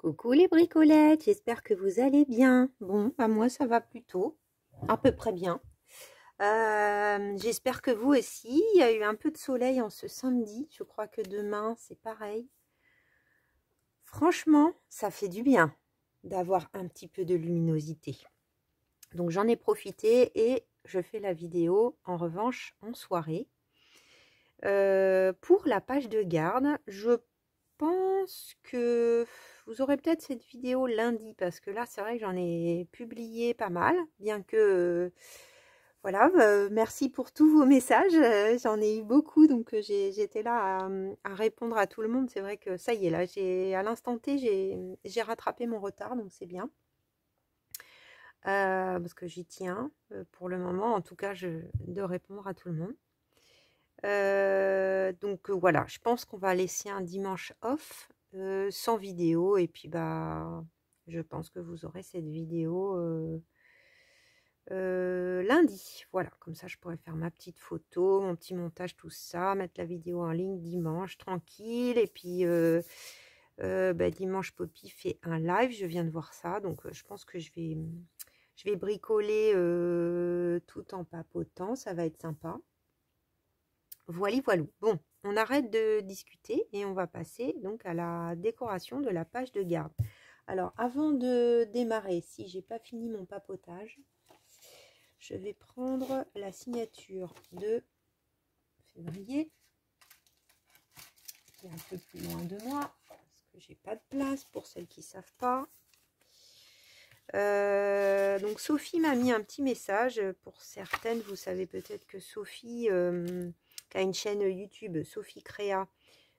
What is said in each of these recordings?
Coucou les bricolettes, j'espère que vous allez bien. Bon, bah moi ça va plutôt, à peu près bien. J'espère que vous aussi. Il y a eu un peu de soleil en ce samedi. Je crois que demain c'est pareil. Franchement, ça fait du bien d'avoir un petit peu de luminosité. Donc j'en ai profité et je fais la vidéo en revanche en soirée. Pour la page de garde, je pense que vous aurez peut-être cette vidéo lundi parce que là c'est vrai que j'en ai publié pas mal, bien que voilà, merci pour tous vos messages, j'en ai eu beaucoup, donc j'étais là à répondre à tout le monde. C'est vrai que ça y est, là à l'instant T j'ai rattrapé mon retard, donc c'est bien, parce que j'y tiens pour le moment, en tout cas de répondre à tout le monde. Donc voilà, je pense qu'on va laisser un dimanche off sans vidéo, et puis bah je pense que vous aurez cette vidéo lundi. Voilà, comme ça je pourrais faire ma petite photo, mon petit montage, tout ça, mettre la vidéo en ligne dimanche tranquille. Et puis bah, dimanche Poppy fait un live, je viens de voir ça, donc je pense que je vais bricoler tout en papotant, ça va être sympa. Voilà, voilà. Bon, on arrête de discuter et on va passer donc à la décoration de la page de garde. Alors, avant de démarrer, si j'ai pas fini mon papotage, je vais prendre la signature de février, qui est un peu plus loin de moi, parce que j'ai pas de place pour celles qui savent pas. Donc Sophie m'a mis un petit message. Pour certaines, vous savez peut-être que Sophie, qui a une chaîne YouTube, Sophie Créa,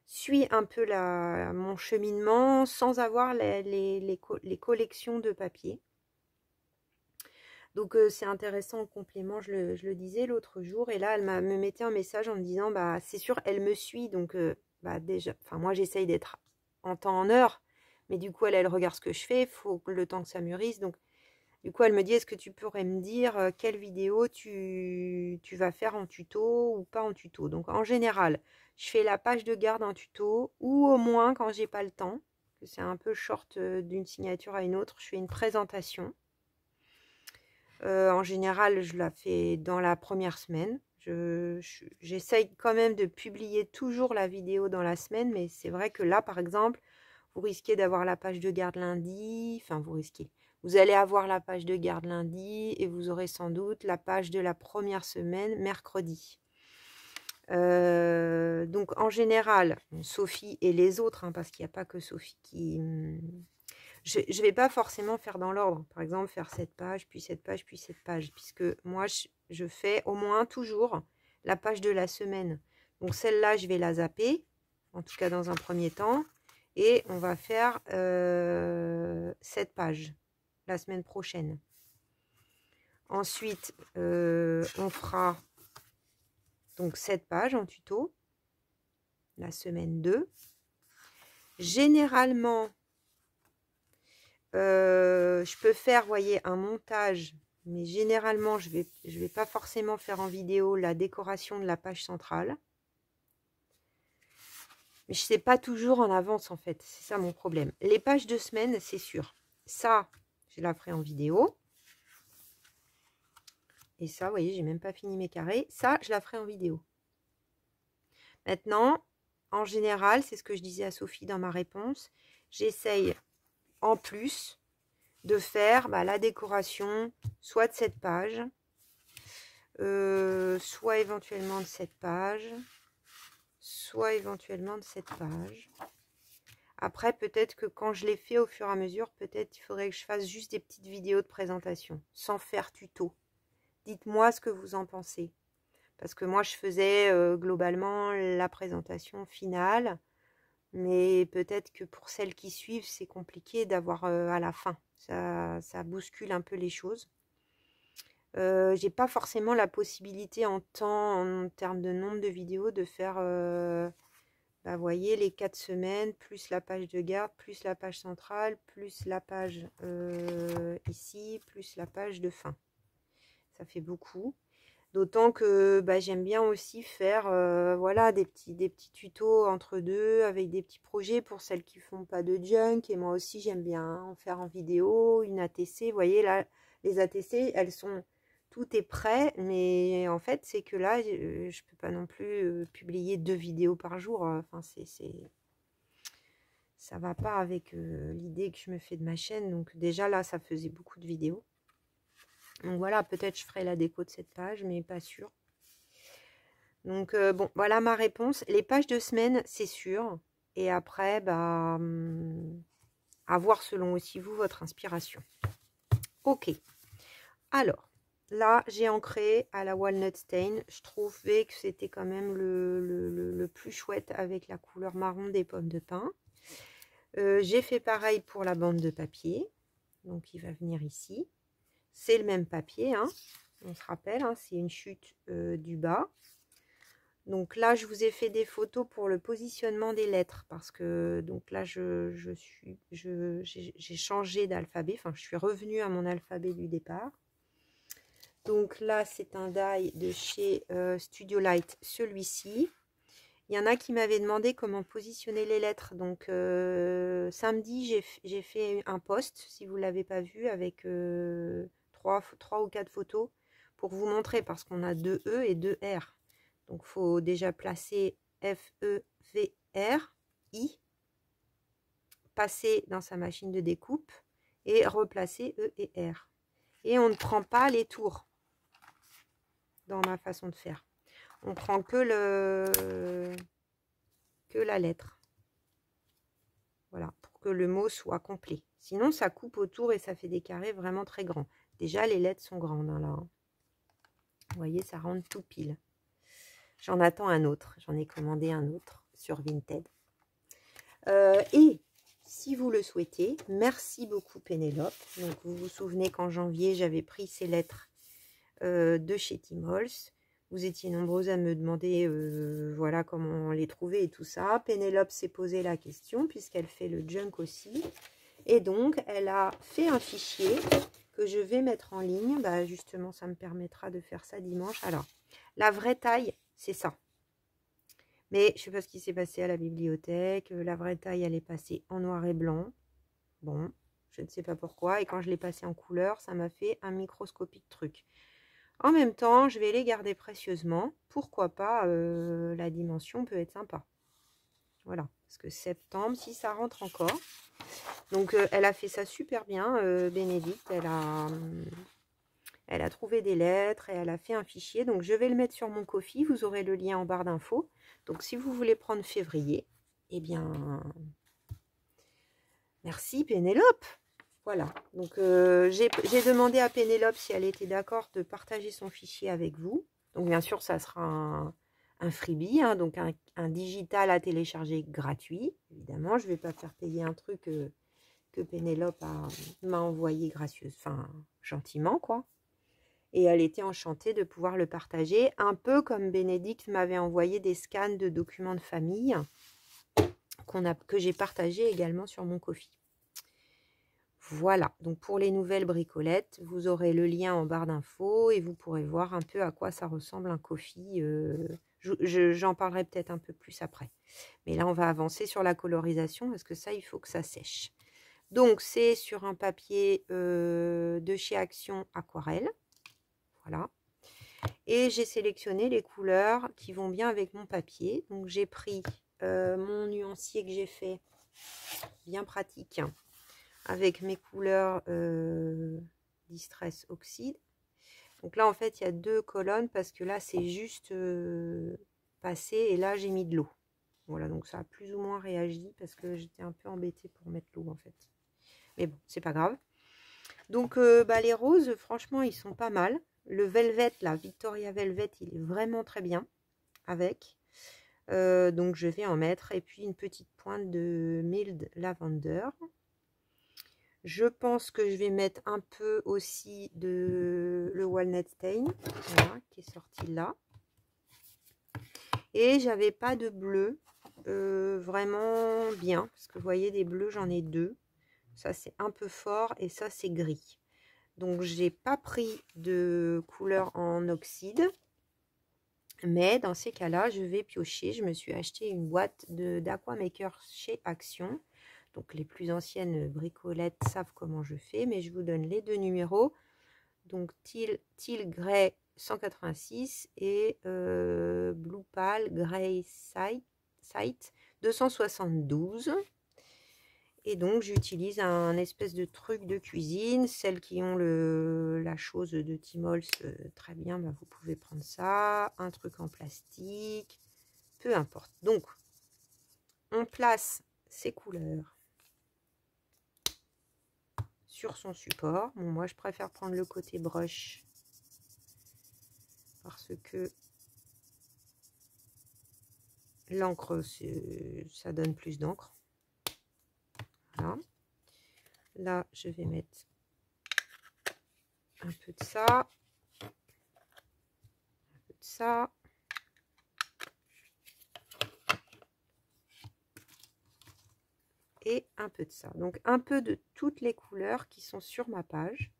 suit un peu mon cheminement sans avoir les collections de papier. Donc c'est intéressant en complément, je le disais l'autre jour, et là elle me mettait un message en me disant bah c'est sûr elle me suit, donc bah déjà, enfin moi j'essaye d'être en temps en heure, mais du coup elle regarde ce que je fais, il faut le temps que ça mûrisse, donc du coup elle me dit est-ce que tu pourrais me dire quelle vidéo tu vas faire en tuto ou pas en tuto. Donc en général je fais la page de garde en tuto, ou au moins quand j'ai pas le temps, que c'est un peu short d'une signature à une autre, je fais une présentation. En général, je la fais dans la première semaine. J'essaye quand même de publier toujours la vidéo dans la semaine, mais c'est vrai que là, par exemple, vous risquez d'avoir la page de garde lundi. Enfin, vous risquez. Vous allez avoir la page de garde lundi et vous aurez sans doute la page de la première semaine mercredi. Donc, en général, Sophie et les autres, hein, parce qu'il n'y a pas que Sophie qui... Je ne vais pas forcément faire dans l'ordre. Par exemple, faire cette page, puis cette page, puis cette page. Puisque moi, je fais au moins toujours la page de la semaine. Donc celle-là, je vais la zapper. En tout cas, dans un premier temps. Et on va faire cette page la semaine prochaine. Ensuite, on fera donc cette page en tuto. La semaine 2. Généralement... je peux faire, voyez, un montage, mais généralement, je vais pas forcément faire en vidéo la décoration de la page centrale. Mais je sais pas toujours en avance, en fait. C'est ça mon problème. Les pages de semaine, c'est sûr. Ça, je la ferai en vidéo. Et ça, vous voyez, j'ai même pas fini mes carrés. Ça, je la ferai en vidéo. Maintenant, en général, c'est ce que je disais à Sophie dans ma réponse. J'essaye en plus de faire la décoration soit de cette page, soit éventuellement de cette page, soit éventuellement de cette page. Après, peut-être que quand je l'ai fait au fur et à mesure, peut-être il faudrait que je fasse juste des petites vidéos de présentation, sans faire tuto. Dites-moi ce que vous en pensez. Parce que moi, je faisais globalement la présentation finale, mais peut-être que pour celles qui suivent, c'est compliqué d'avoir à la fin. Ça bouscule un peu les choses. J'ai pas forcément la possibilité en termes de nombre de vidéos, de faire, vous voyez, les 4 semaines, plus la page de garde, plus la page centrale, plus la page ici, plus la page de fin. Ça fait beaucoup. D'autant que bah, j'aime bien aussi faire voilà, des petits tutos entre deux avec des petits projets pour celles qui font pas de junk. Et moi aussi, j'aime bien en faire en vidéo, une ATC. Vous voyez, là, les ATC, elles sont... Tout est prêt, mais en fait, c'est que là, je peux pas non plus publier 2 vidéos par jour. Enfin, ça va pas avec l'idée que je me fais de ma chaîne. Donc déjà, là, ça faisait beaucoup de vidéos. Donc voilà, peut-être je ferai la déco de cette page, mais pas sûr. Donc bon, voilà ma réponse. Les pages de semaine, c'est sûr. Et après, bah, à voir selon aussi vous, votre inspiration. Ok. Alors, là, j'ai ancré à la Walnut Stain. Je trouvais que c'était quand même le plus chouette avec la couleur marron des pommes de pin. J'ai fait pareil pour la bande de papier. Donc, il va venir ici. C'est le même papier, hein. On se rappelle, hein, c'est une chute du bas. Donc là, je vous ai fait des photos pour le positionnement des lettres parce que donc là, j'ai changé d'alphabet. Enfin, je suis revenue à mon alphabet du départ. Donc là, c'est un die de chez Studio Light, celui-ci. Il y en a qui m'avaient demandé comment positionner les lettres. Donc samedi, j'ai fait un post, si vous ne l'avez pas vu, avec 3 ou 4 photos pour vous montrer parce qu'on a 2 E et 2 R. Donc, il faut déjà placer F, E, V, R, I, passer dans sa machine de découpe et replacer E et R. Et on ne prend pas les tours dans ma façon de faire. On prend que la lettre. Voilà, pour que le mot soit complet. Sinon, ça coupe autour et ça fait des carrés vraiment très grands. Déjà, les lettres sont grandes, hein, là. Vous voyez, ça rentre tout pile. J'en attends un autre. J'en ai commandé un autre sur Vinted. Et si vous le souhaitez, merci beaucoup Pénélope. Donc vous vous souvenez qu'en janvier, j'avais pris ces lettres de chez Tim Holtz. Vous étiez nombreuses à me demander voilà comment les trouver et tout ça. Pénélope s'est posé la question puisqu'elle fait le junk aussi. Et donc, elle a fait un fichier que je vais mettre en ligne. Bah, justement, ça me permettra de faire ça dimanche. Alors, la vraie taille, c'est ça. Mais je ne sais pas ce qui s'est passé à la bibliothèque. La vraie taille, elle est passée en noir et blanc. Bon, je ne sais pas pourquoi. Et quand je l'ai passée en couleur, ça m'a fait un microscopique truc. En même temps, je vais les garder précieusement. Pourquoi pas, la dimension peut être sympa. Voilà, parce que septembre, si ça rentre encore. Donc, elle a fait ça super bien, Bénédicte. Elle a trouvé des lettres et elle a fait un fichier. Donc, je vais le mettre sur mon Ko-fi. Vous aurez le lien en barre d'infos. Donc, si vous voulez prendre février, eh bien, merci Pénélope. Voilà. Donc, j'ai demandé à Pénélope si elle était d'accord de partager son fichier avec vous. Donc, bien sûr, ça sera un freebie, hein, donc un digital à télécharger gratuit. Évidemment, je ne vais pas faire payer un truc que Pénélope m'a envoyé gracieuse, enfin, gentiment, quoi. Et elle était enchantée de pouvoir le partager, un peu comme Bénédicte m'avait envoyé des scans de documents de famille que j'ai partagé également sur mon Ko-fi. Voilà, donc pour les nouvelles bricolettes, vous aurez le lien en barre d'infos et vous pourrez voir un peu à quoi ça ressemble un Ko-fi. J'en parlerai peut-être un peu plus après. Mais là, on va avancer sur la colorisation parce que ça, il faut que ça sèche. Donc, c'est sur un papier de chez Action Aquarelle. Voilà. Et j'ai sélectionné les couleurs qui vont bien avec mon papier. Donc, j'ai pris mon nuancier que j'ai fait, bien pratique, avec mes couleurs Distress Oxide. Donc là, en fait, il y a 2 colonnes parce que là, c'est juste passé et là, j'ai mis de l'eau. Voilà, donc ça a plus ou moins réagi parce que j'étais un peu embêtée pour mettre l'eau, en fait. Mais bon, c'est pas grave. Donc, bah, les roses, franchement, ils sont pas mal. Le Velvet, là, Victoria Velvet, il est vraiment très bien avec. Donc, je vais en mettre. Et puis, une petite pointe de Mild Lavender. Je pense que je vais mettre un peu aussi de le Walnut Stain, voilà, qui est sorti là. Et j'avais pas de bleu vraiment bien, parce que vous voyez, des bleus, j'en ai 2. Ça, c'est un peu fort et ça, c'est gris. Donc, j'ai pas pris de couleur en oxyde. Mais dans ces cas-là, je vais piocher. Je me suis acheté une boîte d'Aquamaker chez Action. Donc, les plus anciennes bricolettes savent comment je fais. Mais je vous donne les deux numéros. Donc, Teal Grey 186 et Blue Pal Grey Sight 272. Et donc, j'utilise un espèce de truc de cuisine. Celles qui ont la chose de Timols, très bien, bah, vous pouvez prendre ça. Un truc en plastique, peu importe. Donc, on place ces couleurs sur son support. Bon, moi, je préfère prendre le côté brush parce que l'encre, ça donne plus d'encre. Voilà. Là, je vais mettre un peu de ça, un peu de ça. Et un peu de ça. Donc, un peu de toutes les couleurs qui sont sur ma page.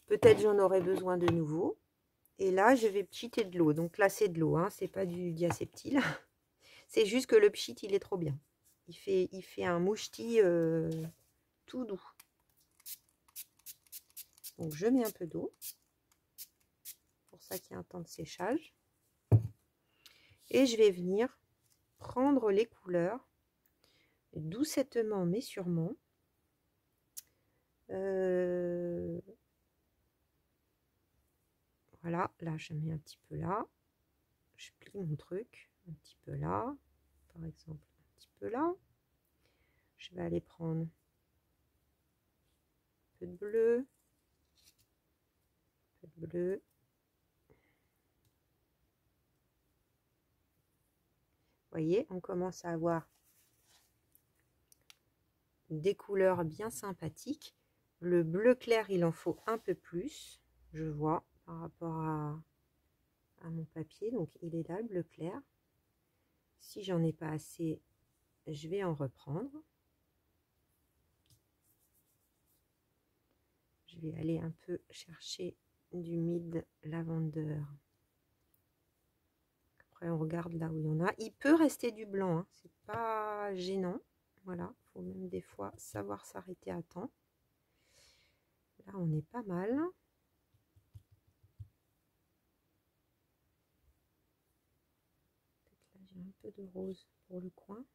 Peut-être j'en aurai besoin de nouveau. Et là, je vais pchiter de l'eau. Donc là, c'est de l'eau, hein, c'est pas du diacétyl. C'est juste que le pchit, il est trop bien. Il fait un mouchetis tout doux. Donc, je mets un peu d'eau. Pour ça qu'il y a un temps de séchage. Et je vais venir prendre les couleurs doucettement mais sûrement. Voilà, là je mets un petit peu là. Je plie mon truc un petit peu là, par exemple un petit peu là. Je vais aller prendre un peu de bleu, un peu de bleu. Vous voyez, on commence à avoir des couleurs bien sympathiques. Le bleu clair, il en faut un peu plus, je vois, par rapport à mon papier. Donc, il est là, le bleu clair. Si j'en ai pas assez, je vais en reprendre. Je vais aller un peu chercher du mid lavender. Après, on regarde là où il y en a. Il peut rester du blanc, hein. C'est pas gênant. Voilà, il faut même des fois savoir s'arrêter à temps. Là, on est pas mal. Là, j'ai un peu de rose pour le coin.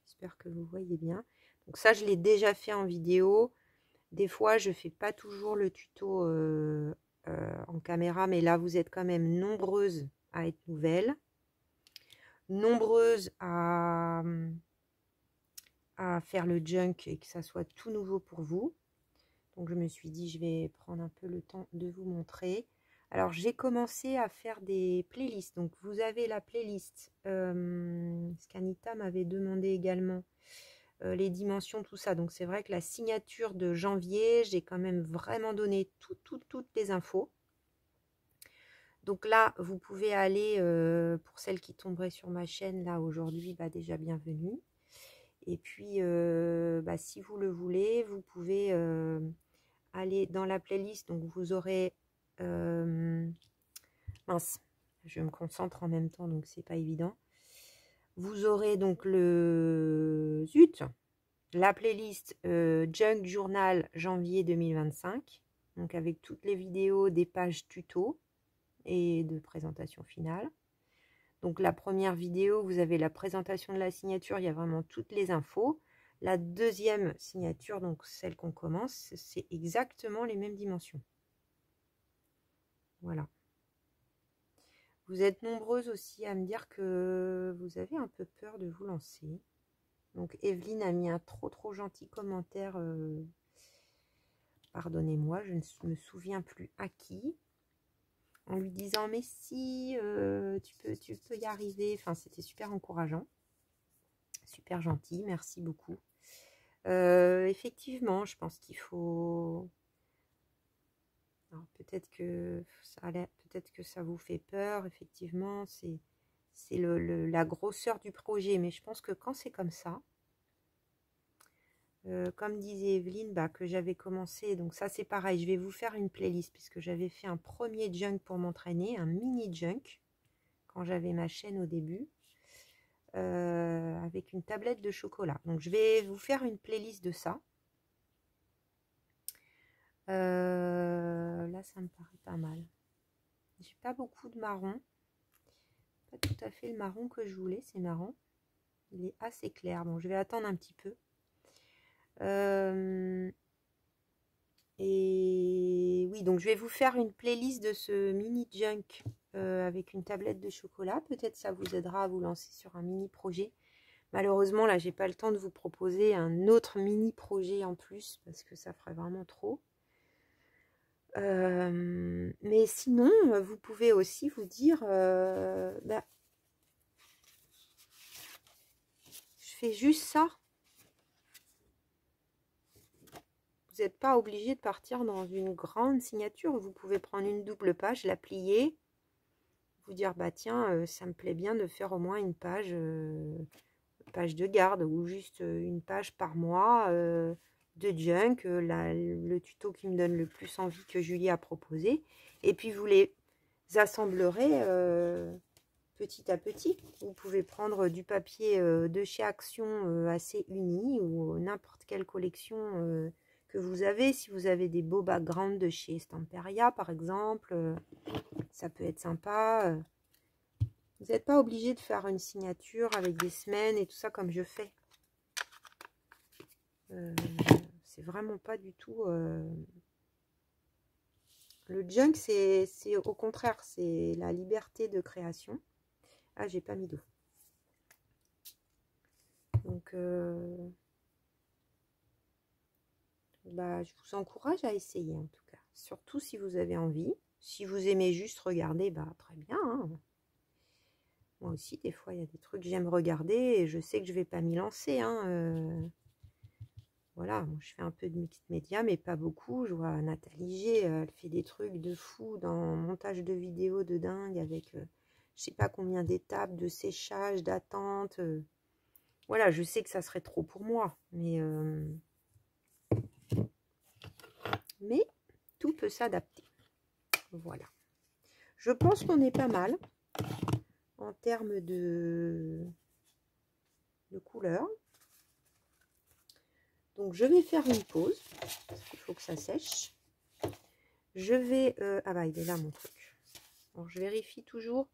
J'espère que vous voyez bien. Donc ça, je l'ai déjà fait en vidéo. Des fois, je fais pas toujours le tuto en caméra, mais là, vous êtes quand même nombreuses à être nouvelles. Nombreuses à faire le junk et que ça soit tout nouveau pour vous. Donc je me suis dit, je vais prendre un peu le temps de vous montrer. Alors j'ai commencé à faire des playlists. Donc vous avez la playlist. Scanita m'avait demandé également les dimensions, tout ça. Donc c'est vrai que la signature de janvier, j'ai quand même vraiment donné toutes les infos. Donc là, vous pouvez aller, pour celles qui tomberaient sur ma chaîne, là aujourd'hui, bah, déjà bienvenue. Et puis, bah, si vous le voulez, vous pouvez aller dans la playlist. Donc, vous aurez... mince, je me concentre en même temps, donc c'est pas évident. Vous aurez donc la playlist Junk Journal janvier 2025. Donc, avec toutes les vidéos, des pages tuto et de présentation finale. Donc la première vidéo, vous avez la présentation de la signature, il y a vraiment toutes les infos. La deuxième signature, donc celle qu'on commence, c'est exactement les mêmes dimensions. Voilà. Vous êtes nombreuses aussi à me dire que vous avez un peu peur de vous lancer. Donc Evelyne a mis un trop gentil commentaire. Pardonnez-moi, je ne me souviens plus à qui. En lui disant mais si tu peux y arriver. Enfin, c'était super encourageant. Super gentil, merci beaucoup. Effectivement, je pense qu'il faut... Peut-être que ça vous fait peur, effectivement, c'est la grosseur du projet. Mais je pense que quand c'est comme ça, Comme disait Evelyne, bah, que j'avais commencé. Donc ça, c'est pareil. Je vais vous faire une playlist puisque j'avais fait un premier junk pour m'entraîner, un mini junk, quand j'avais ma chaîne au début, avec une tablette de chocolat. Donc je vais vous faire une playlist de ça. Là, ça me paraît pas mal. J'ai pas beaucoup de marron. Pas tout à fait le marron que je voulais, c'est marrant. Il est assez clair. Bon, je vais attendre un petit peu. Et oui, donc je vais vous faire une playlist de ce mini junk avec une tablette de chocolat. Peut-être ça vous aidera à vous lancer sur un mini projet. Malheureusement, là, j'ai pas le temps de vous proposer un autre mini projet en plus parce que ça ferait vraiment trop. Mais sinon, vous pouvez aussi vous dire, bah, je fais juste ça. Vous n'êtes pas obligé de partir dans une grande signature. Vous pouvez prendre une double page, la plier, vous dire, bah tiens, ça me plaît bien de faire au moins une page de garde ou juste une page par mois de junk, le tuto qui me donne le plus envie que Julie a proposé. Et puis vous les assemblerez petit à petit. Vous pouvez prendre du papier de chez Action assez uni ou n'importe quelle collection que vous avez. Si vous avez des beaux backgrounds de chez Stamperia par exemple, ça peut être sympa. Vous n'êtes pas obligé de faire une signature avec des semaines et tout ça comme je fais. C'est vraiment pas du tout... Le junk, c'est au contraire, c'est la liberté de création. Ah, j'ai pas mis d'eau. Donc, bah, je vous encourage à essayer en tout cas. Surtout si vous avez envie. Si vous aimez juste regarder, bah très bien. Hein. Moi aussi, des fois, il y a des trucs que j'aime regarder et je sais que je vais pas m'y lancer. Hein, voilà, moi, je fais un peu de mixed média, mais pas beaucoup. Je vois Nathalie G, elle fait des trucs de fou dans le montage de vidéos de dingue avec je sais pas combien d'étapes de séchage, d'attente. Voilà, je sais que ça serait trop pour moi, mais tout peut s'adapter. Voilà. Je pense qu'on est pas mal en termes de couleur. Donc, je vais faire une pause. Parce qu'il faut que ça sèche. Je vais... ah bah, il est là mon truc. Alors, je vérifie toujours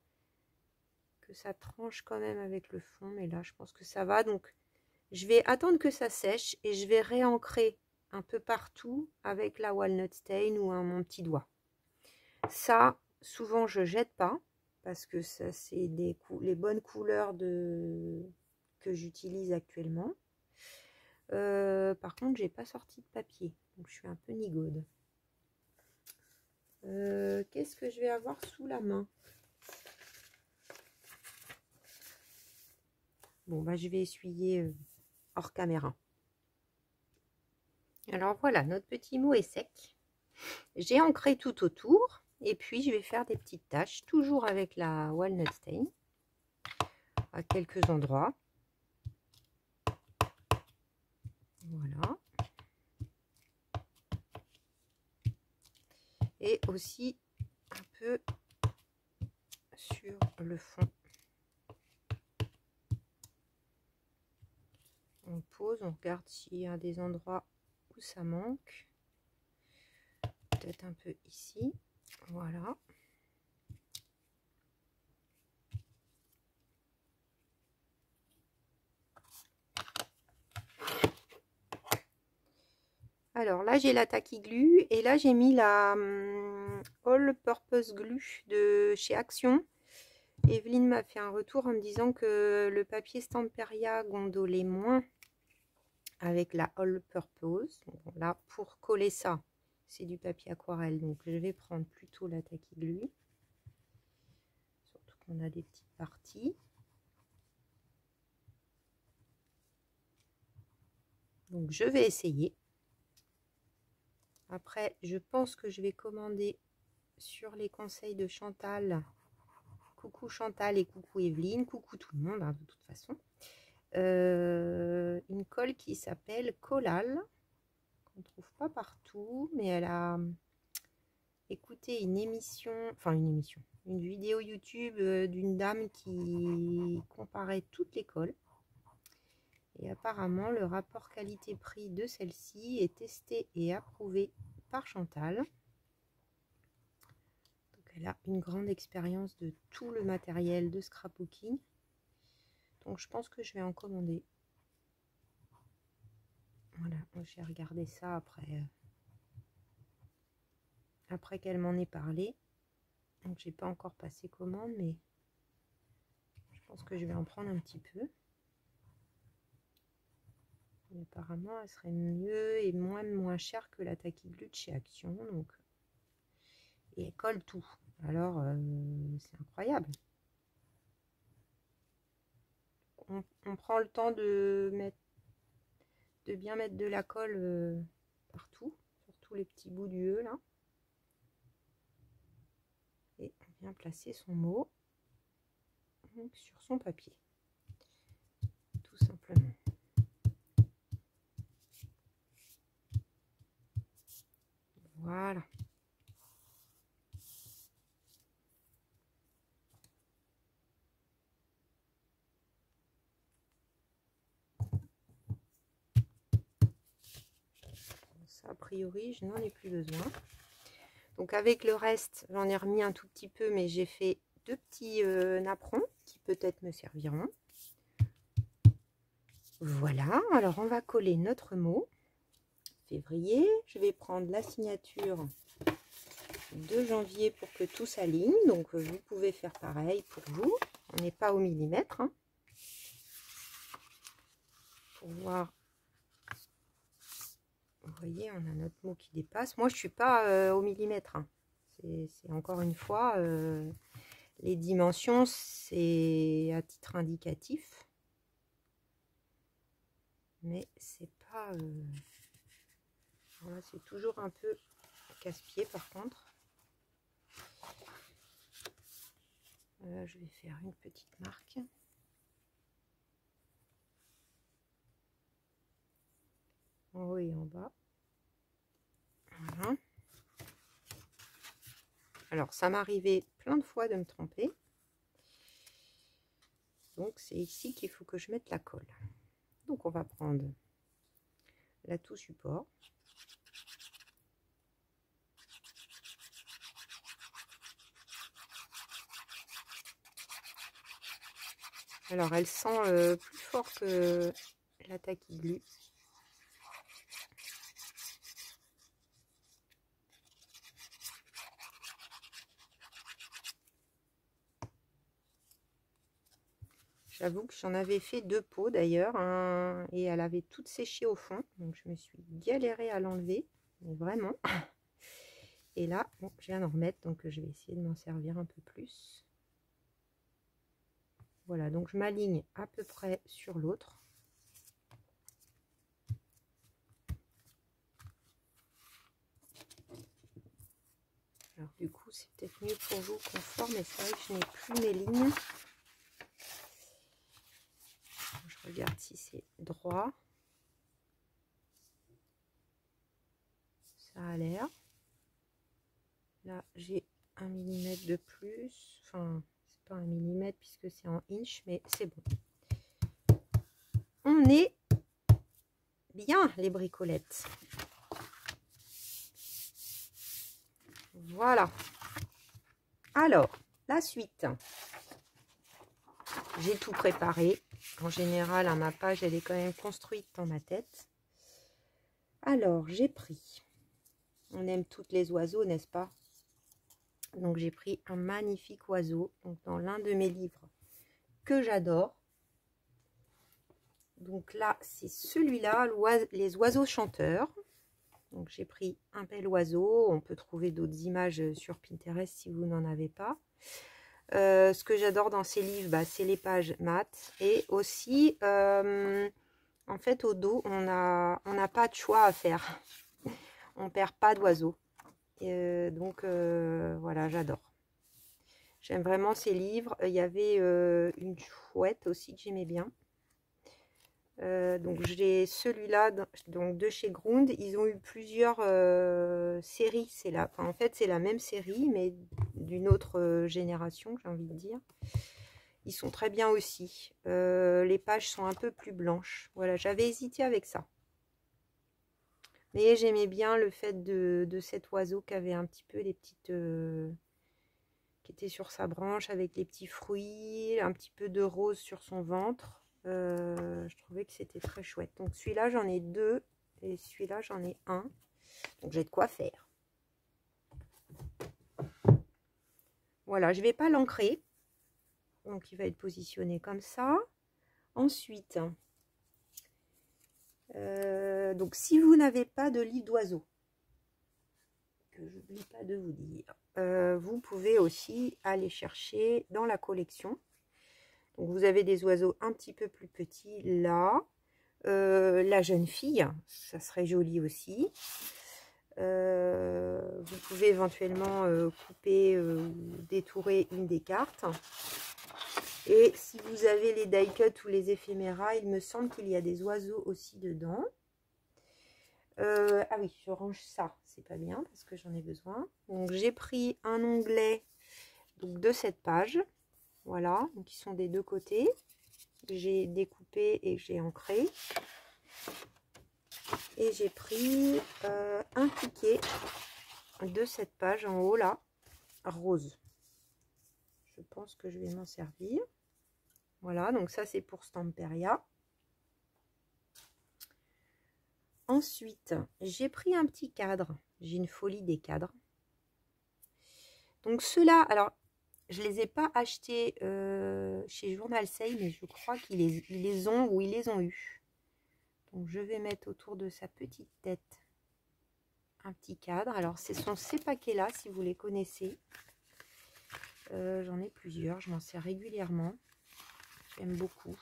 que ça tranche quand même avec le fond. Mais là, je pense que ça va. Donc, je vais attendre que ça sèche et je vais réancrer un peu partout avec la walnut stain ou mon petit doigt. Ça, souvent, je jette pas parce que ça, c'est les bonnes couleurs que j'utilise actuellement. Par contre, j'ai pas sorti de papier, donc je suis un peu nigaude. Qu'est-ce que je vais avoir sous la main? Bon, bah, je vais essuyer hors caméra. Alors voilà, notre petit mot est sec. J'ai ancré tout autour et puis je vais faire des petites taches, toujours avec la walnut stain, à quelques endroits. Voilà. Et aussi un peu sur le fond. On pose, on regarde s'il y a des endroits où ça manque. Peut-être un peu ici. Voilà. Alors là, j'ai la Tacky Glue et là, j'ai mis la All Purpose Glue de chez Action. Evelyne m'a fait un retour en me disant que le papier Stamperia gondolait moins avec la All Purpose. Bon, là, pour coller ça, c'est du papier aquarelle, donc je vais prendre plutôt la Tacky Glue. Surtout qu'on a des petites parties. Donc je vais essayer. Après, je pense que je vais commander sur les conseils de Chantal. Coucou Chantal et coucou Evelyne. Coucou tout le monde, hein, de toute façon. une colle qui s'appelle Collal, qu'on ne trouve pas partout, mais elle a écouté une vidéo YouTube d'une dame qui comparait toutes les colles. Et apparemment, le rapport qualité-prix de celle-ci est testé et approuvé par Chantal. Donc, elle a une grande expérience de tout le matériel de scrapbooking. Donc, je pense que je vais en commander. Voilà, j'ai regardé ça après qu'elle m'en ait parlé. Donc, j'ai pas encore passé commande, mais je pense que je vais en prendre un petit peu. Et apparemment, elle serait mieux et moins chère que la Tacky Glue de chez Action. Donc, et elle colle tout. Alors, c'est incroyable. On prend le temps de bien mettre de la colle partout, sur tous les petits bouts du E là. Et on vient placer son mot donc, sur son papier. Tout simplement. Voilà. Ça, a priori, je n'en ai plus besoin. Donc avec le reste, j'en ai remis un tout petit peu, mais j'ai fait deux petits napperons qui peut-être me serviront. Voilà, alors on va coller notre mot. Février, je vais prendre la signature de janvier pour que tout s'aligne. Donc vous pouvez faire pareil pour vous. On n'est pas au millimètre. Hein. Pour voir. Vous voyez, on a notre mot qui dépasse. Moi, je ne suis pas au millimètre. Hein. C'est encore une fois, les dimensions, c'est à titre indicatif. Mais c'est pas... Voilà, c'est toujours un peu casse-pied par contre. Là, je vais faire une petite marque. En haut et en bas. Voilà. Alors, ça m'arrivait plein de fois de me tromper. Donc, c'est ici qu'il faut que je mette la colle. Donc, on va prendre l'atout support. Alors, elle sent plus fort que la Tacky Glue. J'avoue que j'en avais fait 2 pots d'ailleurs, hein, et elle avait toute séché au fond. Donc, je me suis galérée à l'enlever, vraiment. Et là, bon, je viens d'en remettre, donc je vais essayer de m'en servir un peu plus. Voilà, donc je m'aligne à peu près sur l'autre. Alors du coup, c'est peut-être mieux pour vous confort, mais c'est vrai que je n'ai plus mes lignes. Je regarde si c'est droit. Ça a l'air. Là, j'ai 1 mm de plus. Enfin, c'est pas 1 mm puisque c'est en inch, mais c'est bon. On est bien, les bricolettes. Voilà. Alors, la suite. J'ai tout préparé. En général, hein, ma page, elle est quand même construite dans ma tête. Alors, j'ai pris... On aime toutes les oiseaux, n'est-ce pas? Donc, j'ai pris un magnifique oiseau. Donc, dans l'un de mes livres que j'adore. Donc là, c'est celui-là, les oiseaux chanteurs. Donc, j'ai pris un bel oiseau. On peut trouver d'autres images sur Pinterest si vous n'en avez pas. Ce que j'adore dans ces livres, bah, c'est les pages mat. Et aussi, en fait, au dos, on n'a pas de choix à faire. On perd pas d'oiseau. Donc, voilà, j'adore. J'aime vraiment ces livres. Il y avait une chouette aussi que j'aimais bien. Donc j'ai celui-là donc de chez Ground. Ils ont eu plusieurs séries. C'est là, enfin, en fait c'est la même série mais d'une autre génération, j'ai envie de dire. Ils sont très bien aussi. Les pages sont un peu plus blanches. Voilà, j'avais hésité avec ça. Mais j'aimais bien le fait de cet oiseau qui avait un petit peu les petites... qui était sur sa branche avec les petits fruits, un petit peu de rose sur son ventre. Je trouvais que c'était très chouette. Donc celui-là, j'en ai deux et celui-là, j'en ai un. Donc j'ai de quoi faire. Voilà, je ne vais pas l'ancrer. Donc il va être positionné comme ça. Ensuite, donc si vous n'avez pas de livre d'oiseaux, que j'oublie pas de vous dire, vous pouvez aussi aller chercher dans la collection. Donc vous avez des oiseaux un petit peu plus petits là. La jeune fille, ça serait joli aussi. Vous pouvez éventuellement couper ou détourer une des cartes. Et si vous avez les die cut ou les éphéméras, il me semble qu'il y a des oiseaux aussi dedans. Ah oui, je range ça, c'est pas bien parce que j'en ai besoin. Donc j'ai pris un onglet donc, de cette page. Voilà, donc ils sont des deux côtés. J'ai découpé et j'ai ancré. Et j'ai pris un ticket de cette page en haut là, rose. Je pense que je vais m'en servir. Voilà, donc ça c'est pour Stamperia. Ensuite, j'ai pris un petit cadre. J'ai une folie des cadres. Donc ceux-là, alors je les ai pas achetés chez Journal Sale, mais je crois qu'ils les ont ou ils les ont eu. Donc je vais mettre autour de sa petite tête un petit cadre. Alors ce sont ces paquets-là, si vous les connaissez. J'en ai plusieurs, je m'en sers régulièrement. J'aime beaucoup.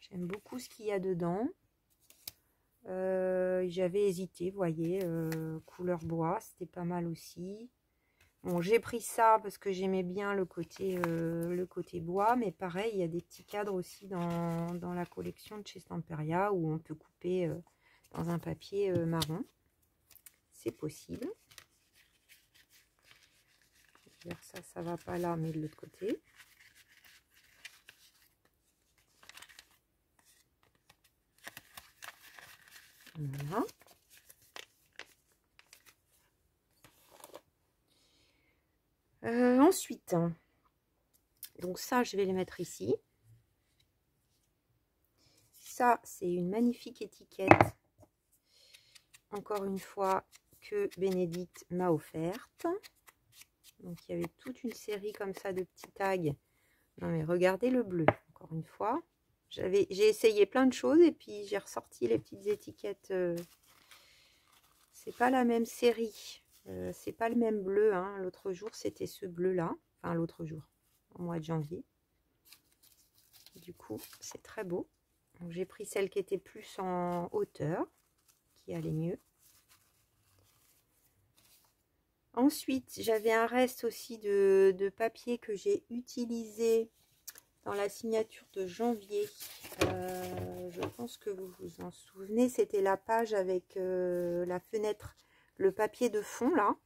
J'aime beaucoup ce qu'il y a dedans. J'avais hésité, vous voyez, couleur bois, c'était pas mal aussi. Bon, j'ai pris ça parce que j'aimais bien le côté bois, mais pareil, il y a des petits cadres aussi dans la collection de chez Stamperia où on peut couper dans un papier marron. C'est possible. Ça va pas là, mais de l'autre côté. Voilà. Ensuite, donc ça, je vais les mettre ici. Ça, c'est une magnifique étiquette, encore une fois, que Bénédicte m'a offerte. Donc, il y avait toute une série comme ça de petits tags. Non, mais regardez le bleu, encore une fois. J'ai essayé plein de choses et puis j'ai ressorti les petites étiquettes. C'est pas la même série. C'est pas le même bleu. Hein. L'autre jour, c'était ce bleu-là. Enfin, l'autre jour, au mois de janvier. Du coup, c'est très beau. J'ai pris celle qui était plus en hauteur, qui allait mieux. Ensuite, j'avais un reste aussi de papier que j'ai utilisé dans la signature de janvier. Je pense que vous vous en souvenez. C'était la page avec la fenêtre, le papier de fond là.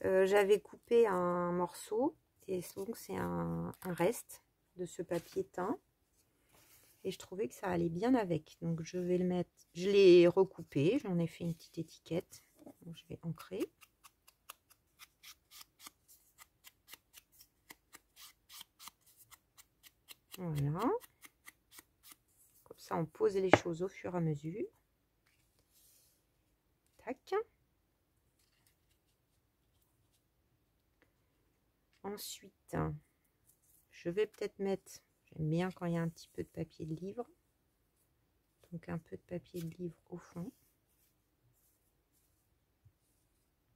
J'avais coupé un morceau et donc c'est un reste de ce papier teint. Et je trouvais que ça allait bien avec. Donc je vais le mettre, je l'ai recoupé, j'en ai fait une petite étiquette. Donc, je vais ancrer. Voilà. Comme ça, on pose les choses au fur et à mesure. Tac. Ensuite, je vais peut-être mettre, j'aime bien quand il y a un petit peu de papier de livre. Donc un peu de papier de livre au fond.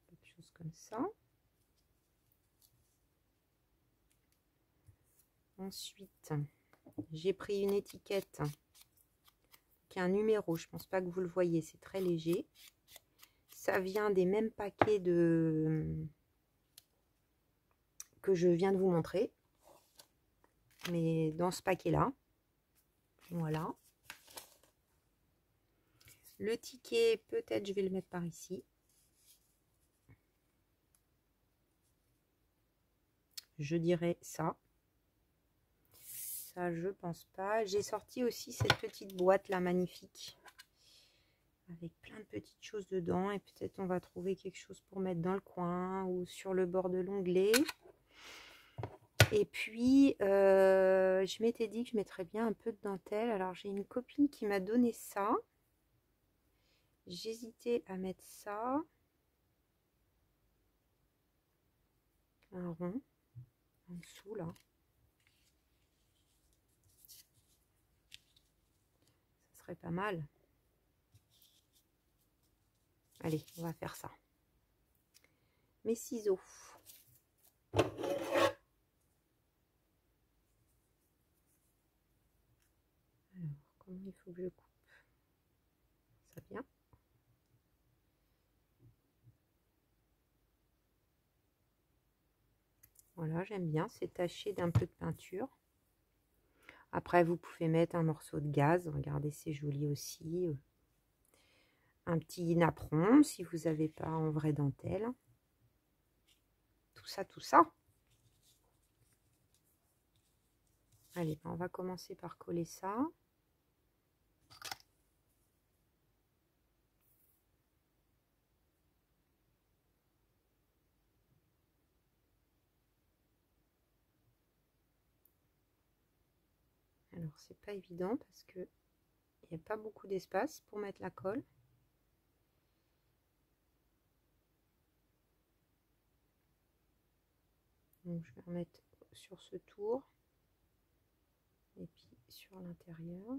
Quelque chose comme ça. Ensuite, j'ai pris une étiquette qui a un numéro. Je pense pas que vous le voyez, c'est très léger. Ça vient des mêmes paquets que je viens de vous montrer. Mais dans ce paquet-là. Voilà. Le ticket, peut-être je vais le mettre par ici. Je dirais ça. Ça, je pense pas. J'ai sorti aussi cette petite boîte là, magnifique. Avec plein de petites choses dedans. Et peut-être on va trouver quelque chose pour mettre dans le coin ou sur le bord de l'onglet. Et puis, je m'étais dit que je mettrais bien un peu de dentelle. Alors, j'ai une copine qui m'a donné ça. J'hésitais à mettre ça. Un rond. En dessous, là. Ça serait pas mal. Allez, on va faire ça. Mes ciseaux. Alors, comment il faut que je coupe? Ça vient. Voilà, j'aime bien. C'est taché d'un peu de peinture. Après, vous pouvez mettre un morceau de gaze. Regardez, c'est joli aussi. Un petit napperon si vous n'avez pas en vraie dentelle. Tout ça, tout ça. Allez, on va commencer par coller ça. Alors, c'est pas évident parce que il n'y a pas beaucoup d'espace pour mettre la colle. Donc, je vais remettre sur ce tour et puis sur l'intérieur.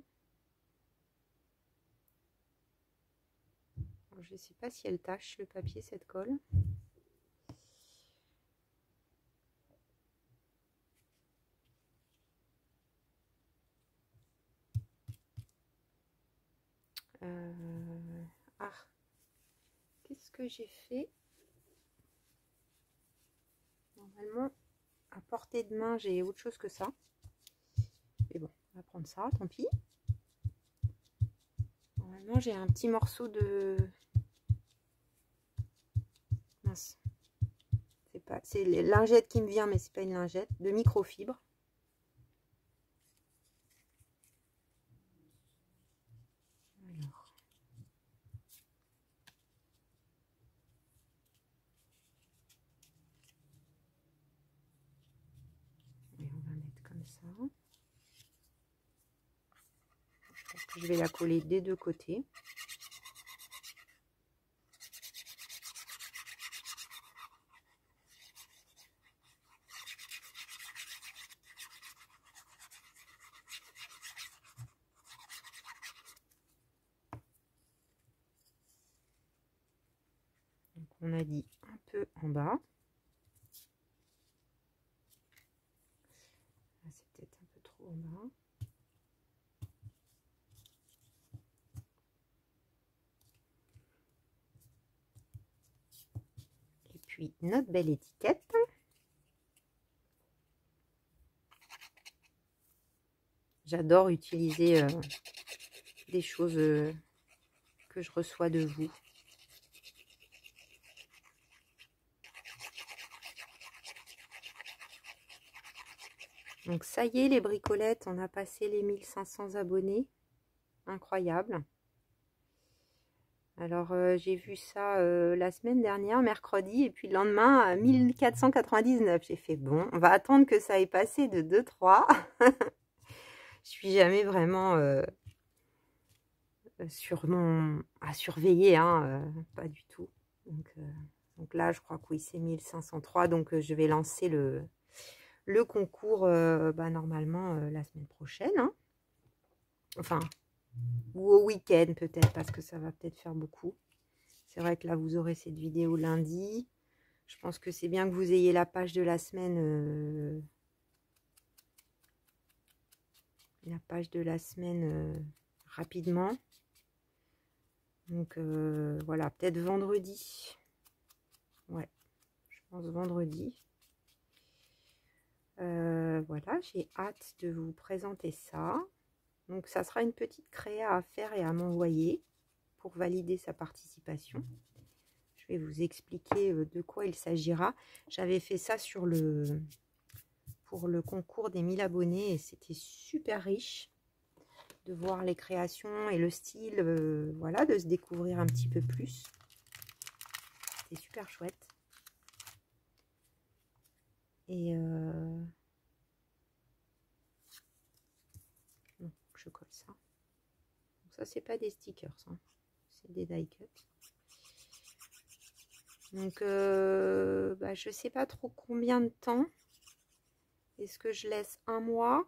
Je ne sais pas si elle tache le papier, cette colle. Ah, qu'est-ce que j'ai fait? Normalement, à portée de main, j'ai autre chose que ça. Mais bon, on va prendre ça, tant pis. Normalement, j'ai un petit morceau de... Mince. C'est les lingettes qui me vient, mais c'est pas une lingette. De microfibre. Alors. Et on va mettre comme ça. Je pense que je vais la coller des deux côtés. Donc on a dit un peu en bas. C'est peut-être un peu trop en bas. Et puis notre belle étiquette. J'adore utiliser des choses que je reçois de vous. Donc ça y est les bricolettes, on a passé les 1500 abonnés. Incroyable. Alors j'ai vu ça la semaine dernière, mercredi, et puis le lendemain à 1499. J'ai fait bon, on va attendre que ça ait passé de 2-3. Je suis jamais vraiment à surveiller, hein, pas du tout. Donc là, je crois que oui, c'est 1503. Donc je vais lancer le concours normalement la semaine prochaine. Hein. Enfin, ou au week-end peut-être, parce que ça va peut-être faire beaucoup. C'est vrai que là, vous aurez cette vidéo lundi. Je pense que c'est bien que vous ayez la page de la semaine. Rapidement. Donc voilà, peut-être vendredi. Ouais, je pense vendredi. Voilà, j'ai hâte de vous présenter ça. Donc ça sera une petite créa à faire et à m'envoyer pour valider sa participation. Je vais vous expliquer de quoi il s'agira. J'avais fait ça pour le concours des 1000 abonnés et c'était super riche de voir les créations et le style, voilà, de se découvrir un petit peu plus. C'était super chouette. Et donc je colle ça. Donc ça, c'est pas des stickers, hein. C'est des die cut. Donc bah, je sais pas trop combien de temps. Est-ce que je laisse un mois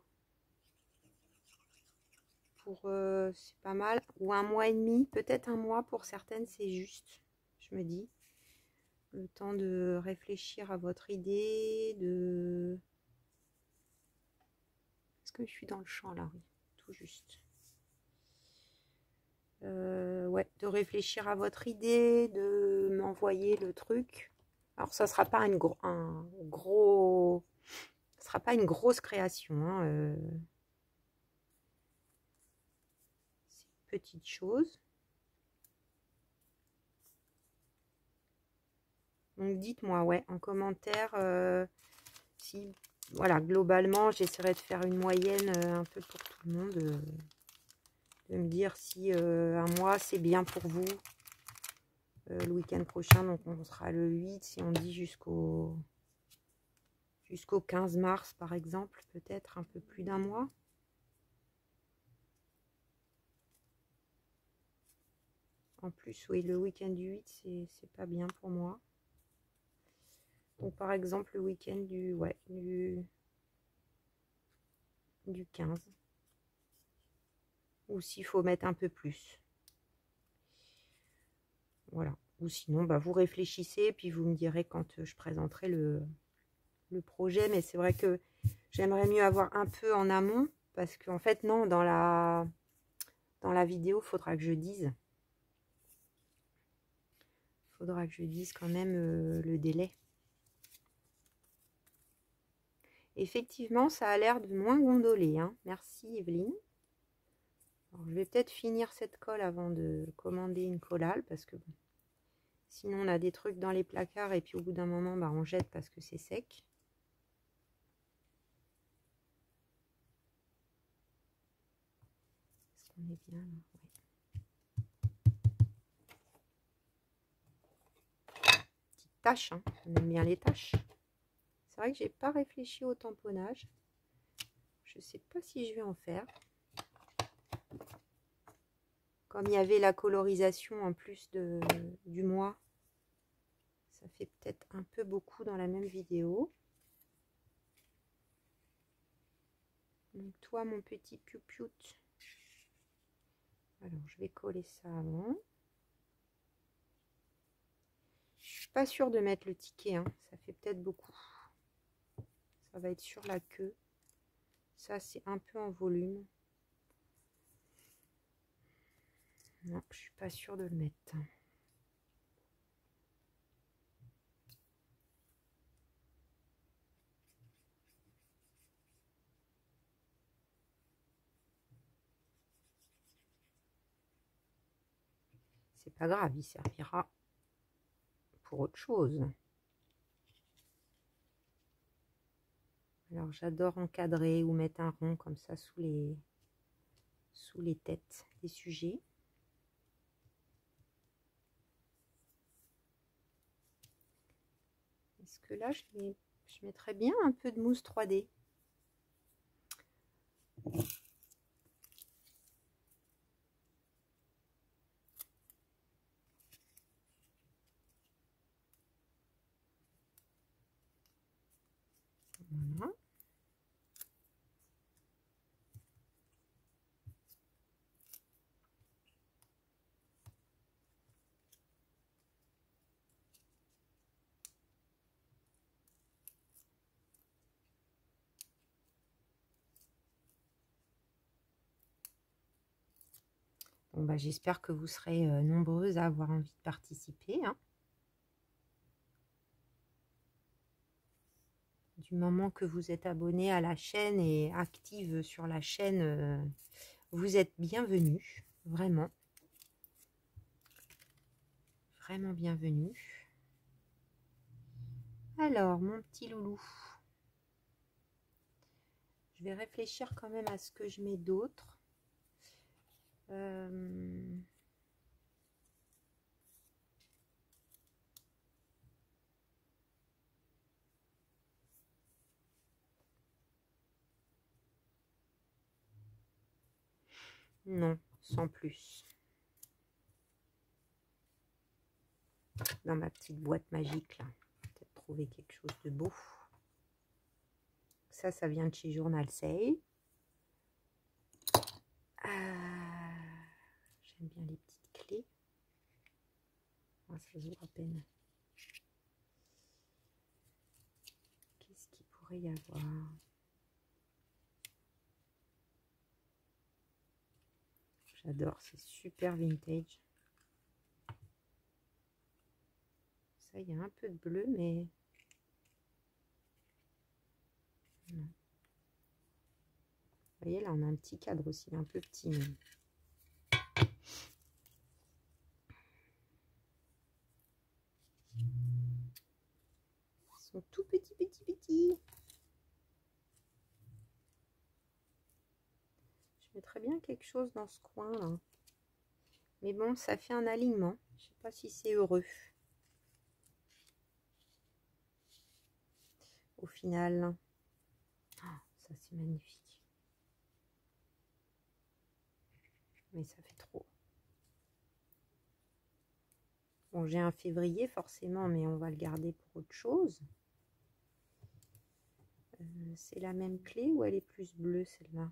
pour c'est pas mal, ou un mois et demi, peut-être un mois pour certaines, c'est juste, je me dis. Le temps de réfléchir à votre idée, de... Est-ce que je suis dans le champ là? Oui, tout juste. Ouais, de réfléchir à votre idée, de m'envoyer le truc. Alors ça sera pas ça sera pas une grosse création, hein, c'est une petite chose. Donc dites-moi, ouais, en commentaire, si, voilà, globalement, j'essaierai de faire une moyenne un peu pour tout le monde, de me dire si un mois c'est bien pour vous. Le week-end prochain, donc on sera le 8, si on dit jusqu'au 15 mars par exemple, peut-être un peu plus d'un mois. En plus, oui, le week-end du 8, c'est pas bien pour moi. Donc par exemple, le week-end du 15. Ou s'il faut mettre un peu plus. Voilà. Ou sinon, bah, vous réfléchissez, puis vous me direz quand je présenterai le projet. Mais c'est vrai que j'aimerais mieux avoir un peu en amont, parce qu'en fait, non, dans la vidéo, il faudra que je dise. Il faudra que je dise quand même le délai. Effectivement, ça a l'air de moins gondoler, hein. Merci Evelyne. Alors, je vais peut-être finir cette colle avant de commander une collale, parce que bon, sinon on a des trucs dans les placards et puis au bout d'un moment, bah, on jette parce que c'est sec. Est-ce qu'on est bien là? Ouais. Petite tache, hein. On aime bien les taches. C'est vrai que j'ai pas réfléchi au tamponnage. Je sais pas si je vais en faire. Comme il y avait la colorisation en plus du mois, ça fait peut-être un peu beaucoup dans la même vidéo. Donc toi, mon petit piou-piou. Alors, je vais coller ça avant. Je suis pas sûre de mettre le ticket, hein. Ça fait peut-être beaucoup. Ça va être sur la queue. Ça, c'est un peu en volume. Non, je suis pas sûre de le mettre. C'est pas grave, il servira pour autre chose. Alors, j'adore encadrer ou mettre un rond comme ça sous les têtes des sujets. Est-ce que là, je mettrais bien un peu de mousse 3D? Voilà. Bon, bah, j'espère que vous serez nombreuses à avoir envie de participer, hein. Du moment que vous êtes abonné à la chaîne et active sur la chaîne, Vous êtes bienvenus, vraiment. Vraiment bienvenus. Alors, mon petit loulou. Je vais réfléchir quand même à ce que je mets d'autre. Non, sans plus. Dans ma petite boîte magique, là. Peut-être trouver quelque chose de beau. Ça vient de chez Journal Sale. J'aime bien les petites clés. Oh, ça se voit à peine. Qu'est-ce qu'il pourrait y avoir? J'adore, c'est super vintage. Ça, il y a un peu de bleu, mais... non. Vous voyez, là, on a un petit cadre aussi, un peu petit même. Ils sont tout petits. Je mettrais bien quelque chose dans ce coin, là. Mais bon, ça fait un alignement. Je sais pas si c'est heureux. Au final. Oh, ça, c'est magnifique. Mais ça fait trop. Bon, j'ai un février forcément, mais on va le garder pour autre chose. C'est la même clé ou elle est plus bleue celle-là?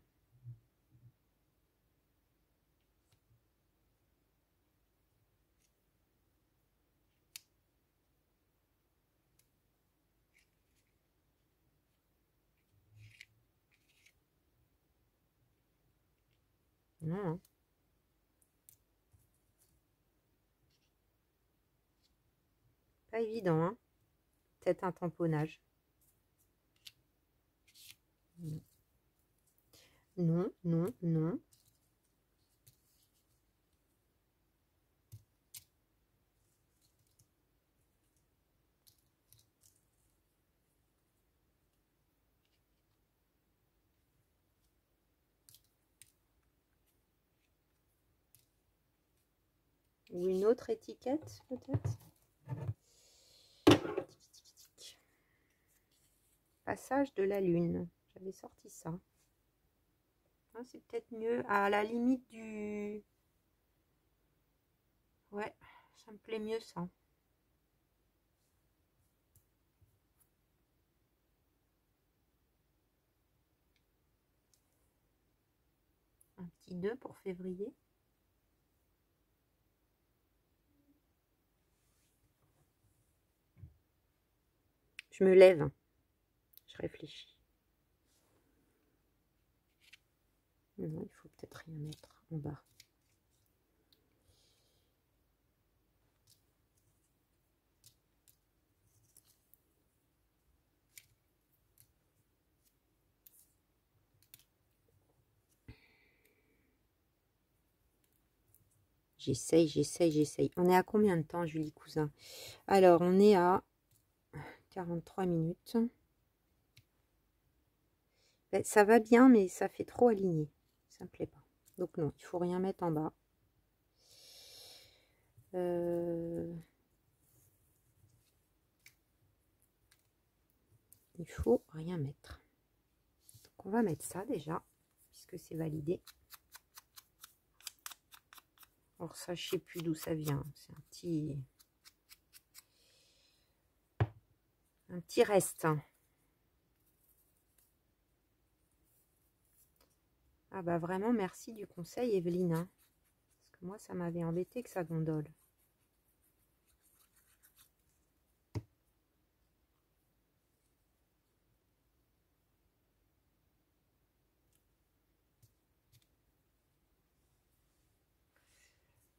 Non. Hein. Pas évident, hein? Peut-être un tamponnage. Non, non, non. Ou une autre étiquette, peut-être? Passage de la lune. J'avais sorti ça. Ah, c'est peut-être mieux à la limite du... Ouais, ça me plaît mieux ça. Un petit 2 pour février. Je me lève. Je réfléchis. Non, il faut peut-être rien mettre en bas. J'essaye. On est à combien de temps, Julie Cousin? Alors, on est à 43 minutes. Ben, ça va bien, mais ça fait trop aligné. Ça me plaît pas. Donc non, il faut rien mettre en bas. Il faut rien mettre. Donc on va mettre ça déjà, puisque c'est validé. Alors ça, je sais plus d'où ça vient. C'est un petit reste. Ah bah vraiment, merci du conseil, Evelyne. Hein, parce que moi, ça m'avait embêté que ça gondole.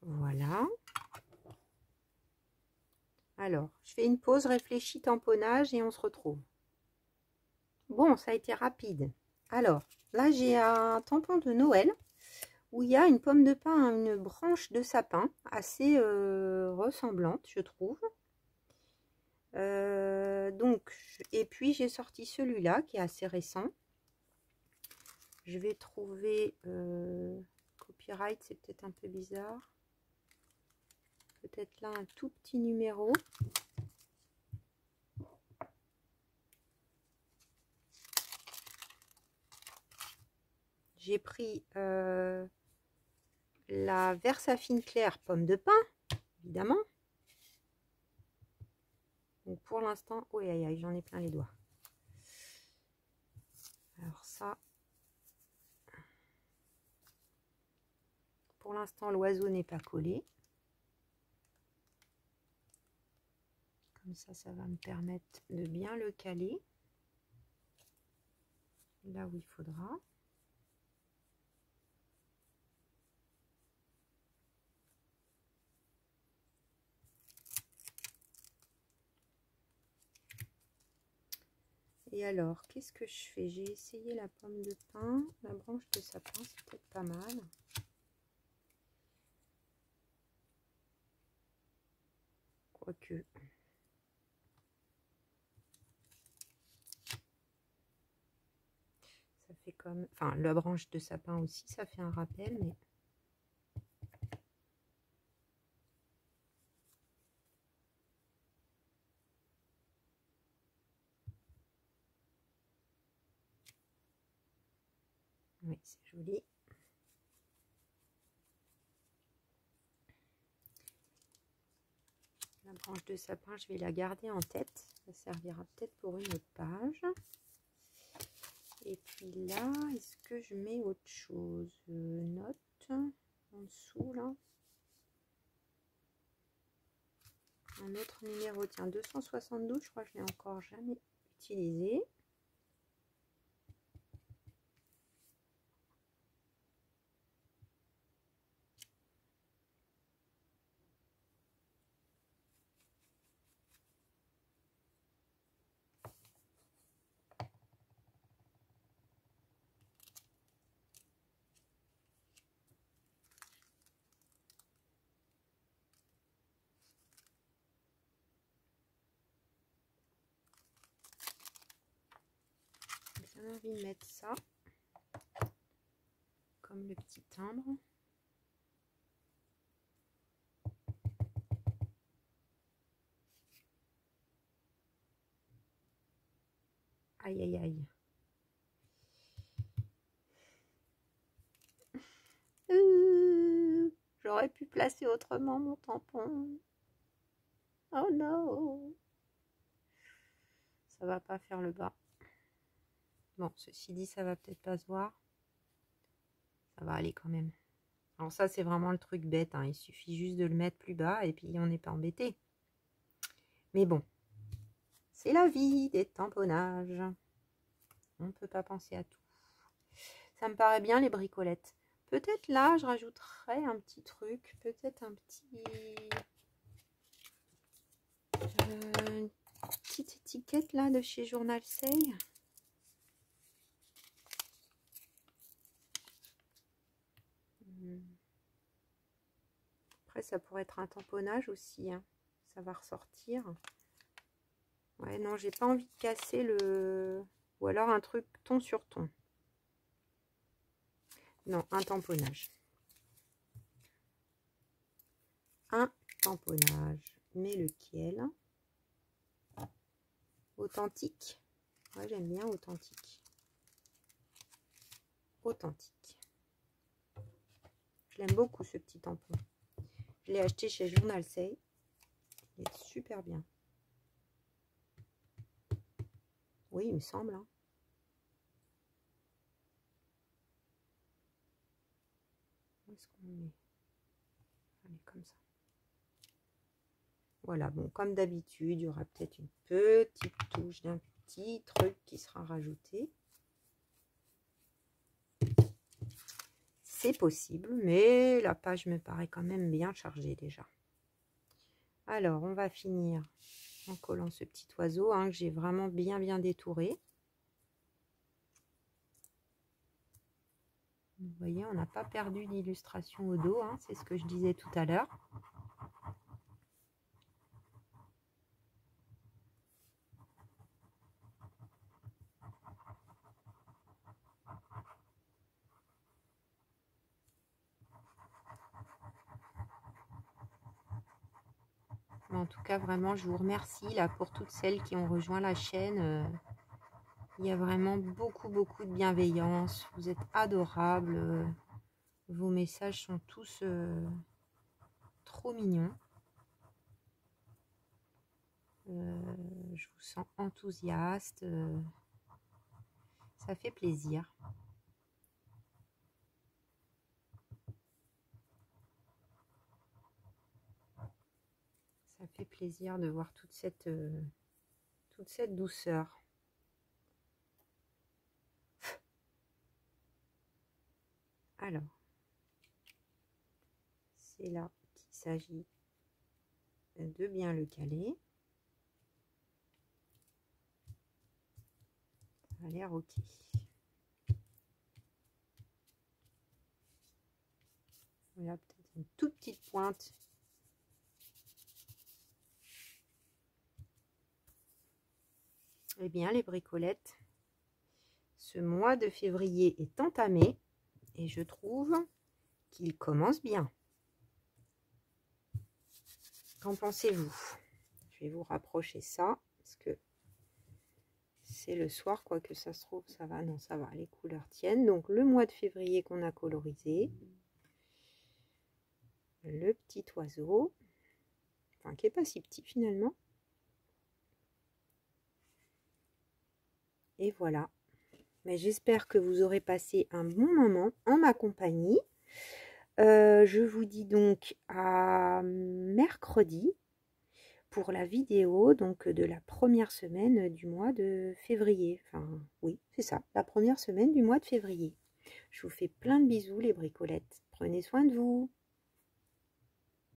Voilà. Alors, je fais une pause, réfléchis, tamponnage et on se retrouve. Bon, ça a été rapide. Alors, là, j'ai un tampon de Noël. où il y a une pomme de pin, une branche de sapin assez ressemblante, je trouve. Donc, et puis j'ai sorti celui-là qui est assez récent. Je vais trouver copyright, c'est peut-être un peu bizarre. Peut-être là un tout petit numéro. J'ai pris la Versafine Claire pomme de pin, évidemment. Donc pour l'instant, oui, aïe, aïe, j'en ai plein les doigts. Alors ça, pour l'instant, l'oiseau n'est pas collé. Comme ça va me permettre de bien le caler là où il faudra. Et alors, qu'est-ce que je fais? J'ai essayé la pomme de pin, la branche de sapin, c'est peut-être pas mal. Quoique. Ça fait comme... Enfin, la branche de sapin aussi, ça fait un rappel, mais... Oui, c'est joli. La branche de sapin, je vais la garder en tête. Ça servira peut-être pour une autre page. Et puis là, est-ce que je mets autre chose? Note en dessous, là. Un autre numéro, tiens, 272, je crois que je l'ai encore jamais utilisé. J'ai envie de mettre ça comme le petit timbre. Aïe aïe aïe. J'aurais pu placer autrement mon tampon. Oh non. Ça va pas faire le bas. Bon, ceci dit, ça va peut-être pas se voir. Ça va aller quand même. Alors ça, c'est vraiment le truc bête, hein. Il suffit juste de le mettre plus bas et puis on n'est pas embêté. Mais bon, c'est la vie des tamponnages. On ne peut pas penser à tout. Ça me paraît bien les bricolettes. Peut-être là, je rajouterais un petit truc. Peut-être un petit... une petite étiquette là de chez Journal Sale. Après, ça pourrait être un tamponnage aussi, hein. Ça va ressortir. Ouais, non, j'ai pas envie de casser le... Ou alors un truc ton sur ton. Non, un tamponnage. Un tamponnage. Mais lequel? Authentique. Ouais, j'aime bien authentique. Authentique. Je l'aime beaucoup ce petit tampon. Je l'ai acheté chez Journal Sale. Il est super bien. Oui, il me semble. Hein. Où est-ce qu'on le met? Allez, comme ça. Voilà, bon, comme d'habitude, il y aura peut-être une petite touche d'un petit truc qui sera rajouté. C'est possible, mais la page me paraît quand même bien chargée déjà. Alors, on va finir en collant ce petit oiseau hein, que j'ai vraiment bien détouré. Vous voyez, on n'a pas perdu d'illustration au dos, hein, c'est ce que je disais tout à l'heure. En tout cas, vraiment, je vous remercie là pour toutes celles qui ont rejoint la chaîne. Il y a vraiment beaucoup de bienveillance. Vous êtes adorables. Vos messages sont tous trop mignons. Je vous sens enthousiaste. Ça fait plaisir. Ça fait plaisir de voir toute cette douceur. Alors, c'est là qu'il s'agit de bien le caler. Ça a l'air ok. Voilà, peut-être une toute petite pointe. Eh bien, les bricolettes, ce mois de février est entamé et je trouve qu'il commence bien. Qu'en pensez-vous? Je vais vous rapprocher ça parce que c'est le soir, quoi que ça se trouve, ça va. Non, ça va, les couleurs tiennent. Donc, le mois de février qu'on a colorisé. Le petit oiseau. Enfin, qui n'est pas si petit finalement. Et voilà. Mais j'espère que vous aurez passé un bon moment en ma compagnie. Je vous dis donc à mercredi pour la vidéo donc de la première semaine du mois de février. Enfin, oui, c'est ça, la première semaine du mois de février. Je vous fais plein de bisous les bricolettes. Prenez soin de vous.